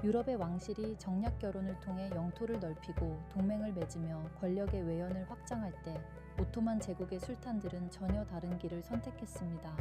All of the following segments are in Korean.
유럽의 왕실이 정략 결혼을 통해 영토를 넓히고 동맹을 맺으며 권력의 외연을 확장할 때 오토만 제국의 술탄들은 전혀 다른 길을 선택했습니다.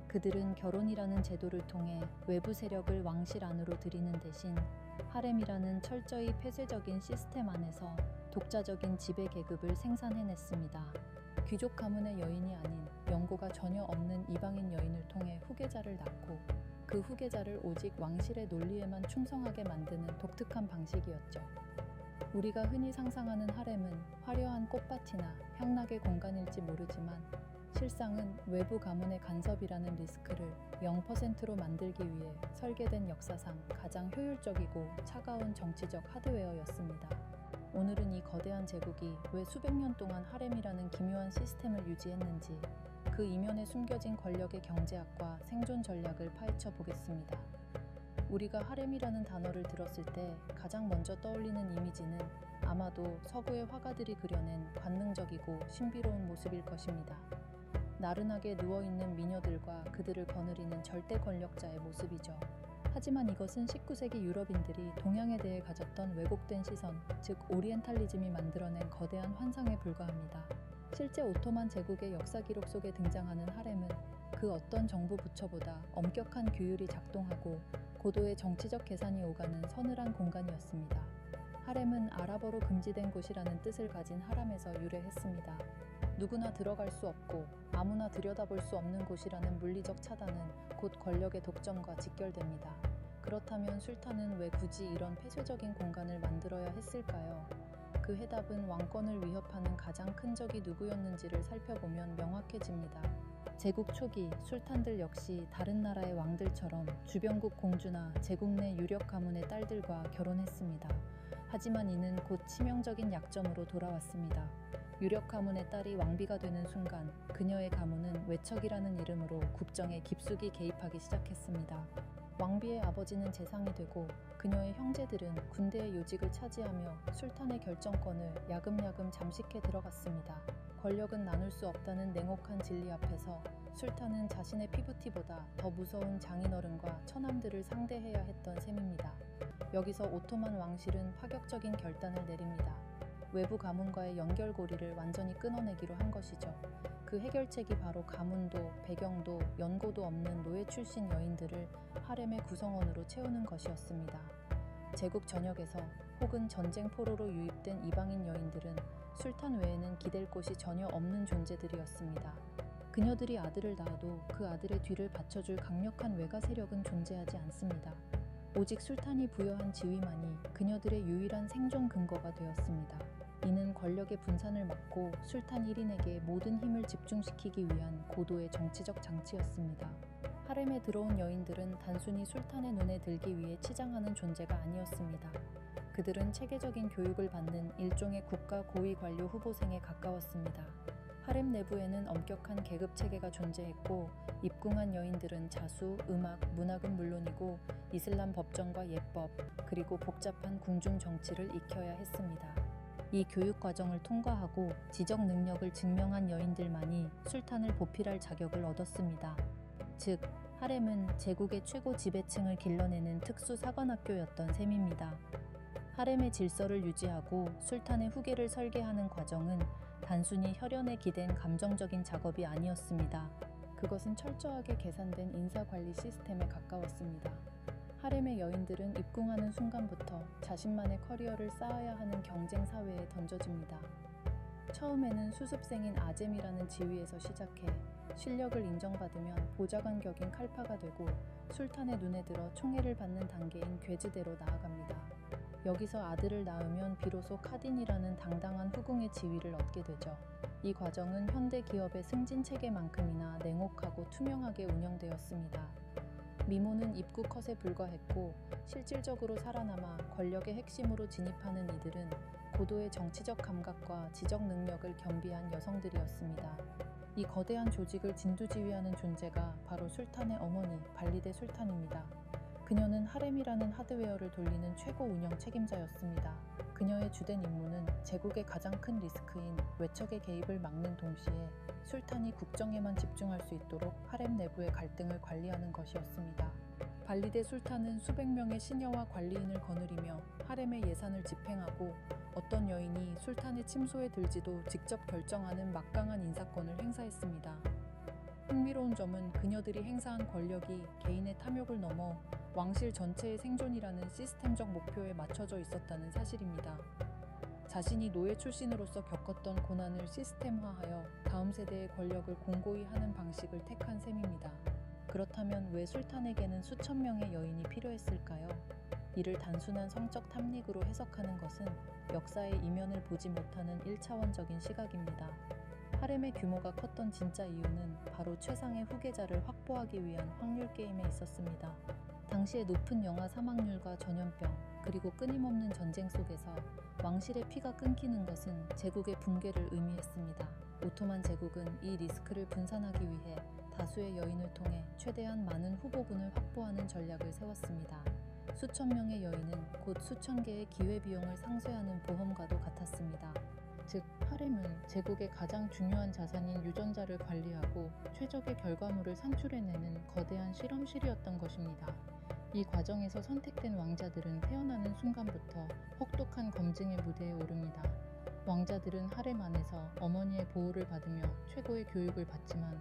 그들은 결혼이라는 제도를 통해 외부 세력을 왕실 안으로 들이는 대신 하렘이라는 철저히 폐쇄적인 시스템 안에서 독자적인 지배 계급을 생산해냈습니다. 귀족 가문의 여인이 아닌 연고가 전혀 없는 이방인 여인을 통해 후계자를 낳고 그 후계자를 오직 왕실의 논리에만 충성하게 만드는 독특한 방식이었죠. 우리가 흔히 상상하는 하렘은 화려한 꽃밭이나 향락의 공간일지 모르지만 실상은 외부 가문의 간섭이라는 리스크를 0%로 만들기 위해 설계된 역사상 가장 효율적이고 차가운 정치적 하드웨어였습니다. 오늘은 이 거대한 제국이 왜 수백 년 동안 하렘이라는 기묘한 시스템을 유지했는지 그 이면에 숨겨진 권력의 경제학과 생존 전략을 파헤쳐 보겠습니다. 우리가 하렘이라는 단어를 들었을 때 가장 먼저 떠올리는 이미지는 아마도 서구의 화가들이 그려낸 관능적이고 신비로운 모습일 것입니다. 나른하게 누워있는 미녀들과 그들을 거느리는 절대 권력자의 모습이죠. 하지만 이것은 19세기 유럽인들이 동양에 대해 가졌던 왜곡된 시선, 즉 오리엔탈리즘이 만들어낸 거대한 환상에 불과합니다. 실제 오토만 제국의 역사 기록 속에 등장하는 하렘은 그 어떤 정부 부처보다 엄격한 규율이 작동하고 고도의 정치적 계산이 오가는 서늘한 공간이었습니다. 하렘은 아랍어로 금지된 곳이라는 뜻을 가진 하람에서 유래했습니다. 누구나 들어갈 수 없고 아무나 들여다볼 수 없는 곳이라는 물리적 차단은 곧 권력의 독점과 직결됩니다. 그렇다면 술탄은 왜 굳이 이런 폐쇄적인 공간을 만들어야 했을까요? 그 해답은 왕권을 위협하는 가장 큰 적이 누구였는지를 살펴보면 명확해집니다. 제국 초기 술탄들 역시 다른 나라의 왕들처럼 주변국 공주나 제국 내 유력 가문의 딸들과 결혼했습니다. 하지만 이는 곧 치명적인 약점으로 돌아왔습니다. 유력 가문의 딸이 왕비가 되는 순간 그녀의 가문은 외척이라는 이름으로 국정에 깊숙이 개입하기 시작했습니다. 왕비의 아버지는 재상이 되고 그녀의 형제들은 군대의 요직을 차지하며 술탄의 결정권을 야금야금 잠식해 들어갔습니다. 권력은 나눌 수 없다는 냉혹한 진리 앞에서 술탄은 자신의 피부티보다 더 무서운 장인어른과 처남들을 상대해야 했던 셈입니다. 여기서 오토만 왕실은 파격적인 결단을 내립니다. 외부 가문과의 연결고리를 완전히 끊어내기로 한 것이죠. 그 해결책이 바로 가문도 배경도 연고도 없는 노예 출신 여인들을 하렘의 구성원으로 채우는 것이었습니다. 제국 전역에서 혹은 전쟁 포로로 유입된 이방인 여인들은 술탄 외에는 기댈 곳이 전혀 없는 존재들이었습니다. 그녀들이 아들을 낳아도 그 아들의 뒤를 받쳐줄 강력한 외가 세력은 존재하지 않습니다. 오직 술탄이 부여한 지위만이 그녀들의 유일한 생존 근거가 되었습니다. 이는 권력의 분산을 막고 술탄 1인에게 모든 힘을 집중시키기 위한 고도의 정치적 장치였습니다. 하렘에 들어온 여인들은 단순히 술탄의 눈에 들기 위해 치장하는 존재가 아니었습니다. 그들은 체계적인 교육을 받는 일종의 국가 고위 관료 후보생에 가까웠습니다. 하렘 내부에는 엄격한 계급 체계가 존재했고 입궁한 여인들은 자수, 음악, 문학은 물론이고 이슬람 법정과 예법, 그리고 복잡한 궁중 정치를 익혀야 했습니다. 이 교육 과정을 통과하고 지적 능력을 증명한 여인들만이 술탄을 보필할 자격을 얻었습니다. 즉, 하렘은 제국의 최고 지배층을 길러내는 특수 사관학교였던 셈입니다. 하렘의 질서를 유지하고 술탄의 후계를 설계하는 과정은 단순히 혈연에 기댄 감정적인 작업이 아니었습니다. 그것은 철저하게 계산된 인사관리 시스템에 가까웠습니다. 하렘의 여인들은 입궁하는 순간부터 자신만의 커리어를 쌓아야 하는 경쟁 사회에 던져집니다. 처음에는 수습생인 아젬이라는 지위에서 시작해 실력을 인정받으면 보좌관 격인 칼파가 되고 술탄의 눈에 들어 총애를 받는 단계인 괴즈대로 나아갑니다. 여기서 아들을 낳으면 비로소 카딘이라는 당당한 후궁의 지위를 얻게 되죠. 이 과정은 현대 기업의 승진 체계만큼이나 냉혹하고 투명하게 운영되었습니다. 미모는 입구 컷에 불과했고 실질적으로 살아남아 권력의 핵심으로 진입하는 이들은 고도의 정치적 감각과 지적 능력을 겸비한 여성들이었습니다. 이 거대한 조직을 진두지휘하는 존재가 바로 술탄의 어머니 발리데 술탄입니다. 그녀는 하렘이라는 하드웨어를 돌리는 최고 운영 책임자였습니다. 그녀의 주된 임무는 제국의 가장 큰 리스크인 외척의 개입을 막는 동시에 술탄이 국정에만 집중할 수 있도록 하렘 내부의 갈등을 관리하는 것이었습니다. 발리데 술탄은 수백 명의 시녀와 관리인을 거느리며 하렘의 예산을 집행하고 어떤 여인이 술탄의 침소에 들지도 직접 결정하는 막강한 인사권을 행사했습니다. 흥미로운 점은 그녀들이 행사한 권력이 개인의 탐욕을 넘어 왕실 전체의 생존이라는 시스템적 목표에 맞춰져 있었다는 사실입니다. 자신이 노예 출신으로서 겪었던 고난을 시스템화하여 다음 세대의 권력을 공고히 하는 방식을 택한 셈입니다. 그렇다면 왜 술탄에게는 수천 명의 여인이 필요했을까요? 이를 단순한 성적 탐닉으로 해석하는 것은 역사의 이면을 보지 못하는 1차원적인 시각입니다. 하렘의 규모가 컸던 진짜 이유는 바로 최상의 후계자를 확보하기 위한 확률 게임에 있었습니다. 당시의 높은 영아 사망률과 전염병, 그리고 끊임없는 전쟁 속에서 왕실의 피가 끊기는 것은 제국의 붕괴를 의미했습니다. 오토만 제국은 이 리스크를 분산하기 위해 다수의 여인을 통해 최대한 많은 후보군을 확보하는 전략을 세웠습니다. 수천 명의 여인은 곧 수천 개의 기회비용을 상쇄하는 보험과도 같았습니다. 즉, 하렘은 제국의 가장 중요한 자산인 유전자를 관리하고 최적의 결과물을 산출해내는 거대한 실험실이었던 것입니다. 이 과정에서 선택된 왕자들은 태어나는 순간부터 혹독한 검증의 무대에 오릅니다. 왕자들은 하렘 안에서 어머니의 보호를 받으며 최고의 교육을 받지만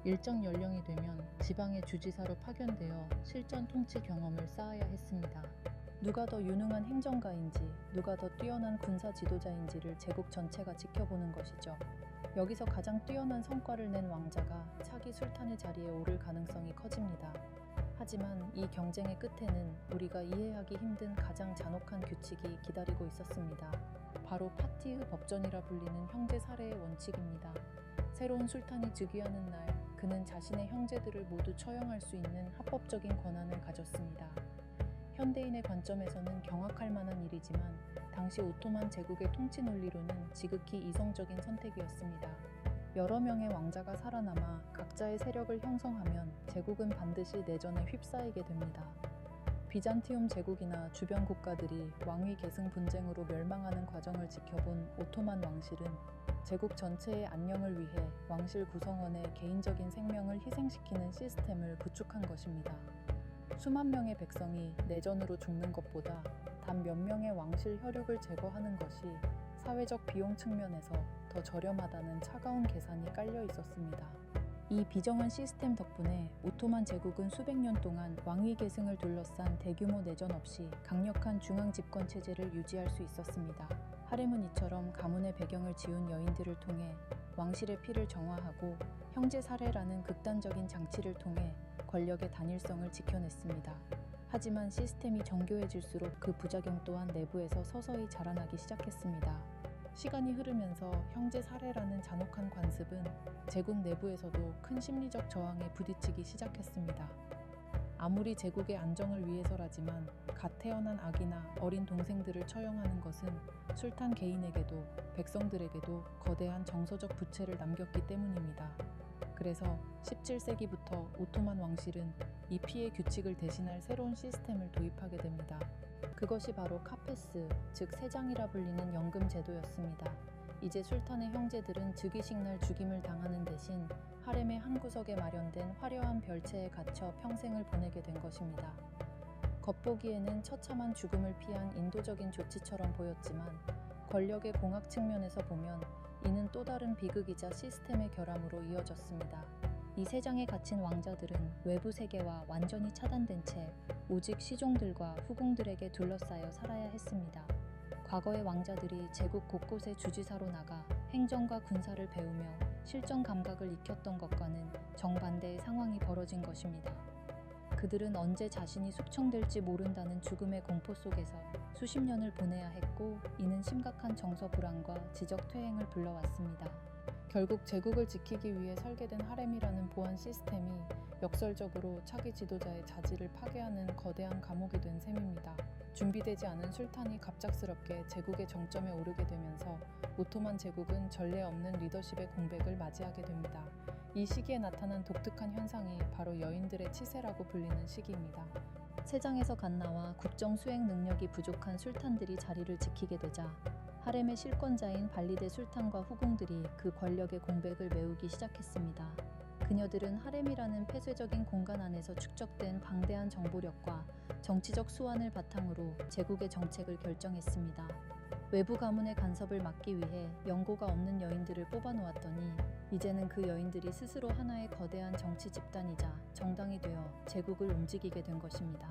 일정 연령이 되면 지방의 주지사로 파견되어 실전 통치 경험을 쌓아야 했습니다. 누가 더 유능한 행정가인지, 누가 더 뛰어난 군사 지도자인지를 제국 전체가 지켜보는 것이죠. 여기서 가장 뛰어난 성과를 낸 왕자가 차기 술탄의 자리에 오를 가능성이 커집니다. 하지만 이 경쟁의 끝에는 우리가 이해하기 힘든 가장 잔혹한 규칙이 기다리고 있었습니다. 바로 파티흐 법전이라 불리는 형제 살해의 원칙입니다. 새로운 술탄이 즉위하는 날, 그는 자신의 형제들을 모두 처형할 수 있는 합법적인 권한을 가졌습니다. 현대인의 관점에서는 경악할 만한 일이지만 당시 오토만 제국의 통치 논리로는 지극히 이성적인 선택이었습니다. 여러 명의 왕자가 살아남아 각자의 세력을 형성하면 제국은 반드시 내전에 휩싸이게 됩니다. 비잔티움 제국이나 주변 국가들이 왕위 계승 분쟁으로 멸망하는 과정을 지켜본 오토만 왕실은 제국 전체의 안녕을 위해 왕실 구성원의 개인적인 생명을 희생시키는 시스템을 구축한 것입니다. 수만 명의 백성이 내전으로 죽는 것보다 단 몇 명의 왕실 혈육을 제거하는 것이 사회적 비용 측면에서 더 저렴하다는 차가운 계산이 깔려 있었습니다. 이 비정한 시스템 덕분에 오토만 제국은 수백 년 동안 왕위 계승을 둘러싼 대규모 내전 없이 강력한 중앙 집권 체제를 유지할 수 있었습니다. 하렘은 이처럼 가문의 배경을 지운 여인들을 통해 왕실의 피를 정화하고 형제 살해라는 극단적인 장치를 통해 권력의 단일성을 지켜냈습니다. 하지만 시스템이 정교해질수록 그 부작용 또한 내부에서 서서히 자라나기 시작했습니다. 시간이 흐르면서 형제 살해라는 잔혹한 관습은 제국 내부에서도 큰 심리적 저항에 부딪히기 시작했습니다. 아무리 제국의 안정을 위해서라지만 갓 태어난 아기나 어린 동생들을 처형하는 것은 술탄 개인에게도 백성들에게도 거대한 정서적 부채를 남겼기 때문입니다. 그래서 17세기부터 오토만 왕실은 이 피해 규칙을 대신할 새로운 시스템을 도입하게 됩니다. 그것이 바로 카페스, 즉 세장이라 불리는 연금 제도였습니다. 이제 술탄의 형제들은 즉위식 날 죽임을 당하는 대신 하렘의 한 구석에 마련된 화려한 별채에 갇혀 평생을 보내게 된 것입니다. 겉보기에는 처참한 죽음을 피한 인도적인 조치처럼 보였지만 권력의 공학 측면에서 보면 이는 또 다른 비극이자 시스템의 결함으로 이어졌습니다. 이 세장에 갇힌 왕자들은 외부 세계와 완전히 차단된 채 오직 시종들과 후궁들에게 둘러싸여 살아야 했습니다. 과거의 왕자들이 제국 곳곳에 주지사로 나가 행정과 군사를 배우며 실전 감각을 익혔던 것과는 정반대의 상황이 벌어진 것입니다. 그들은 언제 자신이 숙청될지 모른다는 죽음의 공포 속에서 수십 년을 보내야 했고, 이는 심각한 정서 불안과 지적 퇴행을 불러왔습니다. 결국 제국을 지키기 위해 설계된 하렘이라는 보안 시스템이 역설적으로 차기 지도자의 자질을 파괴하는 거대한 감옥이 된 셈입니다. 준비되지 않은 술탄이 갑작스럽게 제국의 정점에 오르게 되면서 오토만 제국은 전례 없는 리더십의 공백을 맞이하게 됩니다. 이 시기에 나타난 독특한 현상이 바로 여인들의 치세라고 불리는 시기입니다. 세장에서 갓 나와 국정 수행 능력이 부족한 술탄들이 자리를 지키게 되자 하렘의 실권자인 발리데 술탄과 후궁들이 그 권력의 공백을 메우기 시작했습니다. 그녀들은 하렘이라는 폐쇄적인 공간 안에서 축적된 방대한 정보력과 정치적 수완을 바탕으로 제국의 정책을 결정했습니다. 외부 가문의 간섭을 막기 위해 연고가 없는 여인들을 뽑아놓았더니 이제는 그 여인들이 스스로 하나의 거대한 정치 집단이자 정당이 되어 제국을 움직이게 된 것입니다.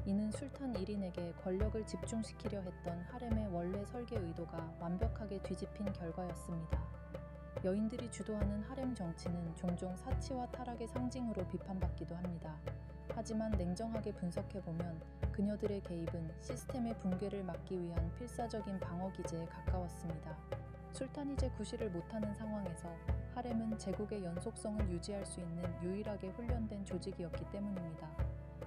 이는 술탄 1인에게 권력을 집중시키려 했던 하렘의 원래 설계 의도가 완벽하게 뒤집힌 결과였습니다. 여인들이 주도하는 하렘 정치는 종종 사치와 타락의 상징으로 비판받기도 합니다. 하지만 냉정하게 분석해보면 그녀들의 개입은 시스템의 붕괴를 막기 위한 필사적인 방어 기제에 가까웠습니다. 술탄이 제 구실을 못하는 상황에서 하렘은 제국의 연속성을 유지할 수 있는 유일하게 훈련된 조직이었기 때문입니다.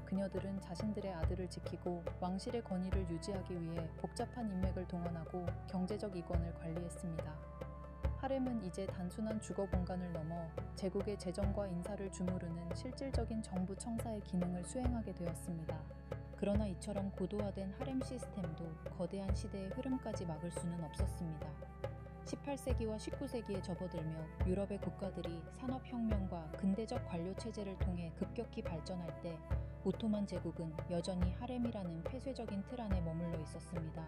그녀들은 자신들의 아들을 지키고 왕실의 권위를 유지하기 위해 복잡한 인맥을 동원하고 경제적 이권을 관리했습니다. 하렘은 이제 단순한 주거 공간을 넘어 제국의 재정과 인사를 주무르는 실질적인 정부 청사의 기능을 수행하게 되었습니다. 그러나 이처럼 고도화된 하렘 시스템도 거대한 시대의 흐름까지 막을 수는 없었습니다. 18세기와 19세기에 접어들며 유럽의 국가들이 산업혁명과 근대적 관료체제를 통해 급격히 발전할 때 오토만 제국은 여전히 하렘이라는 폐쇄적인 틀 안에 머물러 있었습니다.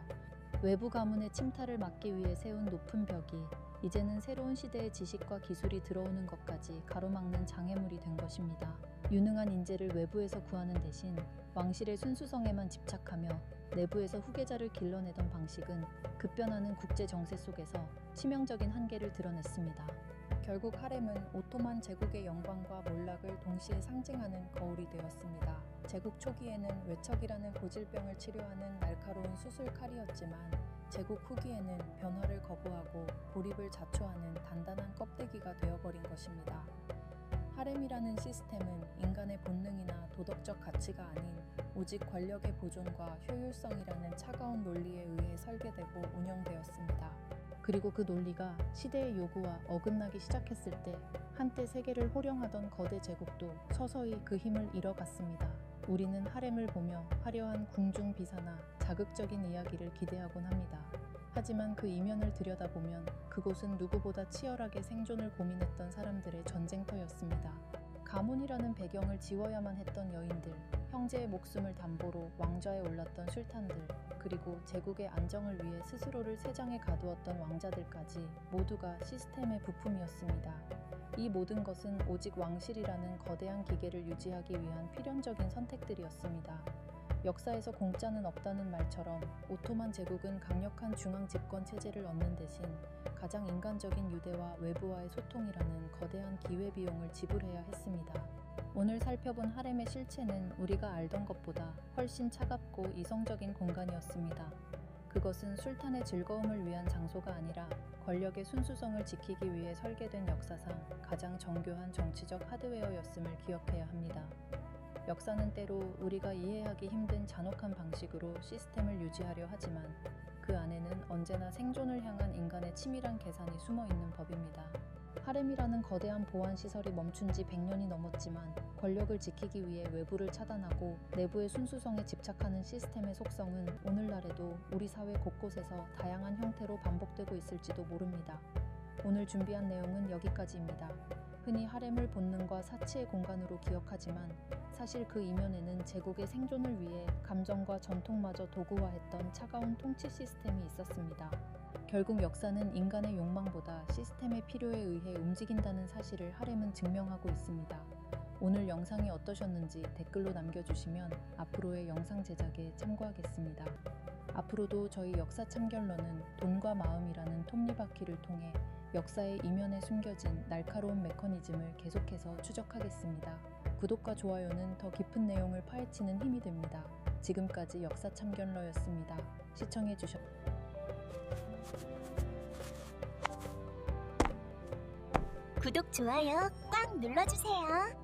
외부 가문의 침탈을 막기 위해 세운 높은 벽이 이제는 새로운 시대의 지식과 기술이 들어오는 것까지 가로막는 장애물이 된 것입니다. 유능한 인재를 외부에서 구하는 대신 왕실의 순수성에만 집착하며 내부에서 후계자를 길러내던 방식은 급변하는 국제 정세 속에서 치명적인 한계를 드러냈습니다. 결국 하렘은 오토만 제국의 영광과 몰락을 동시에 상징하는 거울이 되었습니다. 제국 초기에는 외척이라는 고질병을 치료하는 날카로운 수술 칼이었지만 제국 후기에는 변화를 거부하고 고립을 자초하는 단단한 껍데기가 되어버린 것입니다. 하렘이라는 시스템은 인간의 본능이나 도덕적 가치가 아닌 오직 권력의 보존과 효율성이라는 차가운 논리에 의해 설계되고 운영되었습니다. 그리고 그 논리가 시대의 요구와 어긋나기 시작했을 때 한때 세계를 호령하던 거대 제국도 서서히 그 힘을 잃어갔습니다. 우리는 하렘을 보며 화려한 궁중 비사나 자극적인 이야기를 기대하곤 합니다. 하지만 그 이면을 들여다보면 그곳은 누구보다 치열하게 생존을 고민했던 사람들의 전쟁터였습니다. 가문이라는 배경을 지워야만 했던 여인들, 형제의 목숨을 담보로 왕좌에 올랐던 술탄들, 그리고 제국의 안정을 위해 스스로를 세장에 가두었던 왕자들까지 모두가 시스템의 부품이었습니다. 이 모든 것은 오직 왕실이라는 거대한 기계를 유지하기 위한 필연적인 선택들이었습니다. 역사에서 공짜는 없다는 말처럼 오토만 제국은 강력한 중앙 집권 체제를 얻는 대신 가장 인간적인 유대와 외부와의 소통이라는 거대한 기회비용을 지불해야 했습니다. 오늘 살펴본 하렘의 실체는 우리가 알던 것보다 훨씬 차갑고 이성적인 공간이었습니다. 그것은 술탄의 즐거움을 위한 장소가 아니라 권력의 순수성을 지키기 위해 설계된 역사상 가장 정교한 정치적 하드웨어였음을 기억해야 합니다. 역사는 때로 우리가 이해하기 힘든 잔혹한 방식으로 시스템을 유지하려 하지만 그 안에는 언제나 생존을 향한 인간의 치밀한 계산이 숨어있는 법입니다. 하렘이라는 거대한 보안시설이 멈춘 지 100년이 넘었지만 권력을 지키기 위해 외부를 차단하고 내부의 순수성에 집착하는 시스템의 속성은 오늘날에도 우리 사회 곳곳에서 다양한 형태로 반복되고 있을지도 모릅니다. 오늘 준비한 내용은 여기까지입니다. 흔히 하렘을 본능과 사치의 공간으로 기억하지만 사실 그 이면에는 제국의 생존을 위해 감정과 전통마저 도구화했던 차가운 통치 시스템이 있었습니다. 결국 역사는 인간의 욕망보다 시스템의 필요에 의해 움직인다는 사실을 하렘은 증명하고 있습니다. 오늘 영상이 어떠셨는지 댓글로 남겨주시면 앞으로의 영상 제작에 참고하겠습니다. 앞으로도 저희 역사 참견러는 돈과 마음이라는 톱니바퀴를 통해 역사의 이면에 숨겨진 날카로운 메커니즘을 계속해서 추적하겠습니다. 구독과 좋아요는 더 깊은 내용을 파헤치는 힘이 됩니다. 지금까지 역사 참견러였습니다. 시청해주셔 구독, 좋아요 꽉 눌러주세요.